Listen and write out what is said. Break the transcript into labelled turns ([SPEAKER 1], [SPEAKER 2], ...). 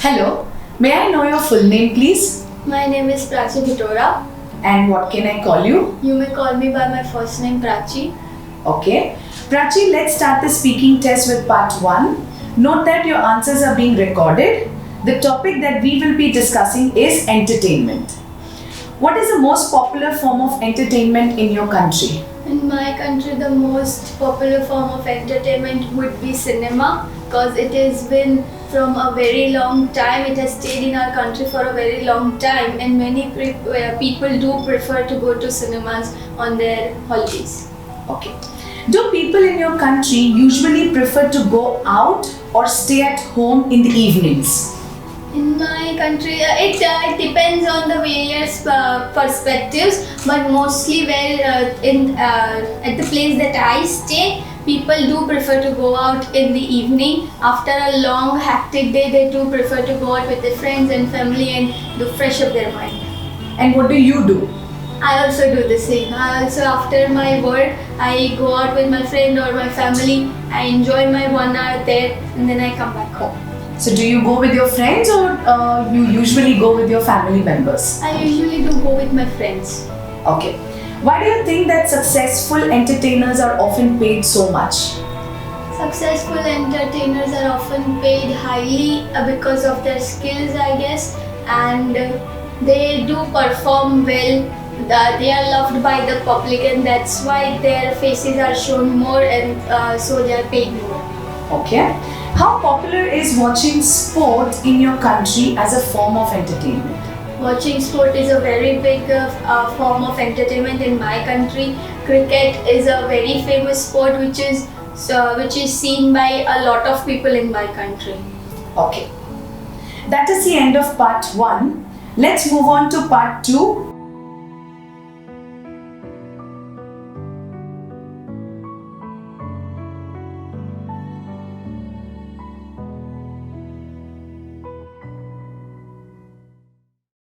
[SPEAKER 1] Hello, may I know your full name please?
[SPEAKER 2] My name is Prachi Vitora.
[SPEAKER 1] And what can I call you?
[SPEAKER 2] You may call me by my first name Prachi.
[SPEAKER 1] Okay. Prachi, let's start the speaking test with part 1. Note that your answers are being recorded. The topic that we will be discussing is entertainment. What is the most popular form of entertainment in your country?
[SPEAKER 2] In my country, the most popular form of entertainment would be cinema, because it has been from a very long time. It has stayed in our country for a very long time, and many people do prefer to go to cinemas on their holidays.
[SPEAKER 1] Okay. Do people in your country usually prefer to go out or stay at home in the evenings?
[SPEAKER 2] In my country, it depends on the various perspectives, but mostly at the place that I stay, people do prefer to go out in the evening. After a long hectic day, they do prefer to go out with their friends and family and to fresh up their mind.
[SPEAKER 1] And what do you do?
[SPEAKER 2] I also do the same. I also, after my work, I go out with my friend or my family. I enjoy my 1 hour there, and then I come back home.
[SPEAKER 1] So do you go with your friends or you usually go with your family members?
[SPEAKER 2] I usually do go with my friends.
[SPEAKER 1] Okay. Why do you think that successful entertainers are often paid so much?
[SPEAKER 2] Successful entertainers are often paid highly because of their skills, I guess, and they do perform well. They are loved by the public, and that's why their faces are shown more, and so they are paid more.
[SPEAKER 1] Okay. How popular is watching sport in your country as a form of entertainment?
[SPEAKER 2] Watching sport is a very big form of entertainment in my country. Cricket is a very famous sport which is seen by a lot of people in my country.
[SPEAKER 1] Okay. That is the end of part 1. Let's move on to part 2.